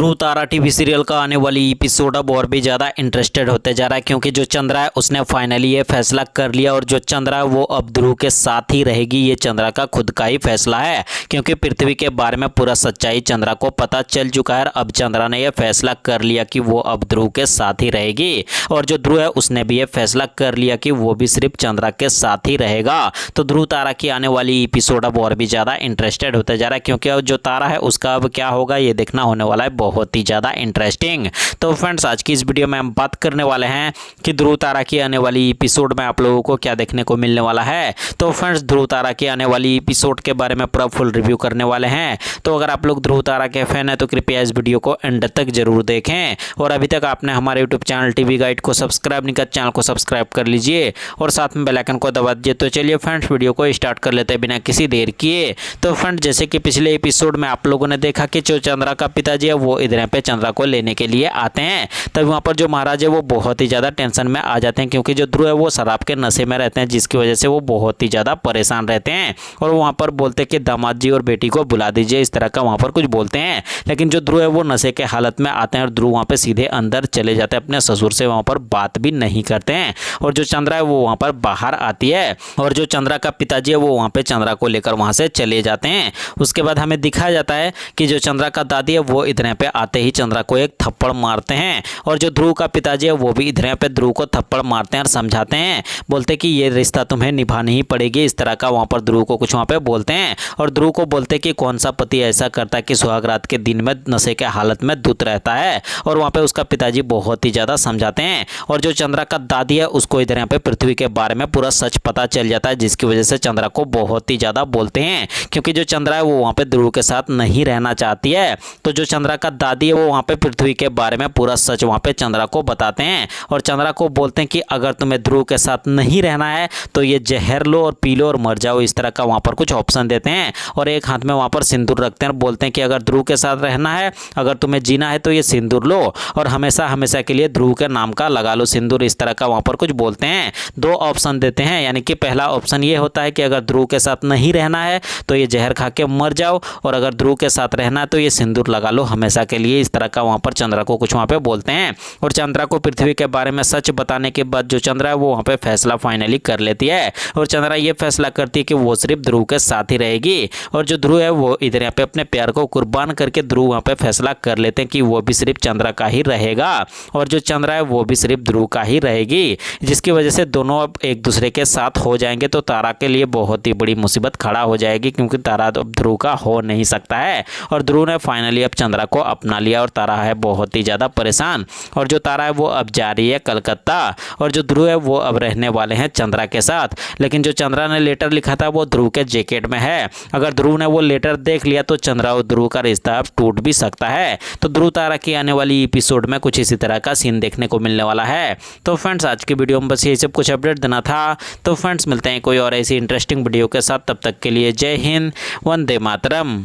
ध्रुव तारा TV serial का आने वाली एपिसोड अब और भी ज़्यादा इंटरेस्टेड होते जा रहा है, क्योंकि जो चंद्रा है उसने फाइनली ये फैसला कर लिया और जो चंद्रा है वो अब ध्रुव के साथ ही रहेगी। ये चंद्रा का खुद का ही फैसला है, क्योंकि पृथ्वी के बारे में पूरा सच्चाई चंद्रा को पता चल चुका है। अब चंद्रा ने यह फैसला कर लिया कि वो अब ध्रुव के साथ ही रहेगी, और जो ध्रुव है उसने भी ये फैसला कर लिया कि वो भी सिर्फ चंद्रा के साथ ही रहेगा। तो ध्रुव तारा की आने वाली एपिसोड अब और भी ज़्यादा इंटरेस्टेड होते जा रहा है, क्योंकि अब जो तारा है उसका अब क्या होगा ये देखना होने वाला है बहुत ही ज़्यादा इंटरेस्टिंग। तो फ्रेंड्स, आज की इस वीडियो में हम बात करने वाले हैं कि ध्रुव तारा की आने वाली एपिसोड में आप लोगों को क्या देखने को मिलने वाला है। तो फ्रेंड्स, ध्रुव तारा की आने वाली एपिसोड के बारे में पूरा फुल रिव्यू करने वाले हैं। तो अगर आप लोग ध्रुव तारा के फैन हैं तो कृपया इस वीडियो को एंड तक जरूर देखें, और अभी तक आपने हमारे यूट्यूब चैनल टीवी गाइड को सब्सक्राइब नहीं किया, चैनल को सब्सक्राइब कर लीजिए और साथ में बेल आइकन को दबा दीजिए। तो चलिए फ्रेंड्स, वीडियो को स्टार्ट कर लेते हैं बिना किसी देर किए। तो फ्रेंड्स, जैसे कि पिछले एपिसोड में आप लोगों ने देखा कि जो चंद्रा का पिताजी है वो इधर पे चंद्रा को लेने के लिए आते हैं, तब वहाँ पर जो महाराज है वो बहुत ही ज़्यादा टेंशन में आ जाते हैं, क्योंकि जो ध्रुव है वो शराब के नशे में रहते हैं, जिसकी वजह से वो बहुत ही ज़्यादा परेशान रहते हैं। और वहाँ पर बोलते हैं कि दामाद जी और बेटी को बुला दीजिए, इस तरह का वहाँ पर कुछ बोलते हैं। लेकिन जो ध्रुव है वो नशे के हालत में आते हैं और ध्रुव वहाँ पर सीधे अंदर चले जाते हैं, अपने ससुर से वहाँ पर बात भी नहीं करते हैं। और जो चंद्रा है वो वहाँ पर बाहर आती है, और जो चंद्रा का पिताजी है वो वहाँ पर चंद्रा को लेकर वहाँ से चले जाते हैं। उसके बाद हमें दिखाया जाता है कि जो चंद्रा का दादी है वो इधर पे आते ही चंद्रा को एक थप्पड़ मारते हैं, और जो ध्रुव का पिताजी है वो भी इधर पे ध्रुव को थप्पड़ मारते हैं और समझाते हैं, बोलते कि ये रिश्ता तुम्हें निभानी ही पड़ेगी, इस तरह का वहाँ पर ध्रुव को कुछ वहाँ पे बोलते हैं। और ध्रुव को बोलते कि कौन सा पति ऐसा करता है कि सुहाग रात के दिन में नशे के हालत में धुत रहता है, और वहाँ पे उसका पिताजी बहुत ही ज़्यादा समझाते हैं। और जो चंद्रा का दादी है उसको इधर यहाँ पे पृथ्वी के बारे में पूरा सच पता चल जाता है, जिसकी वजह से चंद्रा को बहुत ही ज़्यादा बोलते हैं, क्योंकि जो चंद्रा है वो वहाँ पे ध्रुव के साथ नहीं रहना चाहती है। तो जो चंद्रा का दादी है वो वहाँ पे पृथ्वी के बारे में पूरा सच वहाँ पे चंद्रा को बताते हैं, और चंद्रा को बोलते हैं कि अगर तुम्हें ध्रुव के साथ नहीं रहना है तो ये जहर लो और पी लो और मर जाओ, इस तरह का वहाँ पर कुछ ऑप्शन देते हैं। और एक हाथ में वहाँ पर सिंदूर रखते हैं और बोलते हैं कि अगर ध्रुव के साथ रहना है, अगर तुम्हें जीना है तो ये सिंदूर लो और हमेशा हमेशा के लिए ध्रुव के नाम का लगा लो सिंदूर, इस तरह का वहाँ पर कुछ बोलते हैं। दो ऑप्शन देते हैं, यानी कि पहला ऑप्शन ये होता है कि अगर ध्रुव के साथ नहीं रहना है तो ये जहर खा के मर जाओ, और अगर ध्रुव के साथ रहना है तो ये सिंदूर लगा लो हमेशा के लिए, इस तरह का वहाँ पर चंद्रा को कुछ वहाँ पे बोलते हैं। और चंद्रा को पृथ्वी के बारे में सच बताने के बाद जो चंद्रा है वो वहाँ पे फैसला फाइनली कर लेती है, और चंद्रा ये फैसला करती है कि वो सिर्फ ध्रुव के साथ ही रहेगी। और जो ध्रुव है वो इधर यहाँ पे अपने प्यार को कुर्बान करके ध्रुव वहाँ पे फैसला कर लेते हैं कि वो भी सिर्फ चंद्रा का ही रहेगा, और जो चंद्रा है वो भी सिर्फ ध्रुव का ही रहेगी, जिसकी वजह से दोनों अब एक दूसरे के साथ हो जाएंगे। तो तारा के लिए बहुत ही बड़ी मुसीबत खड़ा हो जाएगी, क्योंकि तारा अब ध्रुव का हो नहीं सकता है। और ध्रुव ने फाइनली अब चंद्रा को अपना लिया, और तारा है बहुत ही ज़्यादा परेशान। और जो तारा है वो अब जा रही है कलकत्ता, और जो ध्रुव है वो अब रहने वाले हैं चंद्रा के साथ। लेकिन जो चंद्रा ने लेटर लिखा था वो ध्रुव के जैकेट में है, अगर ध्रुव ने वो लेटर देख लिया तो चंद्रा और ध्रुव का रिश्ता अब टूट भी सकता है। तो ध्रुव तारा की आने वाली एपिसोड में कुछ इसी तरह का सीन देखने को मिलने वाला है। तो फ्रेंड्स, आज की वीडियो में बस यही सब कुछ अपडेट देना था। तो फ्रेंड्स, मिलते हैं कोई और ऐसी इंटरेस्टिंग वीडियो के साथ, तब तक के लिए जय हिंद, वंदे मातरम।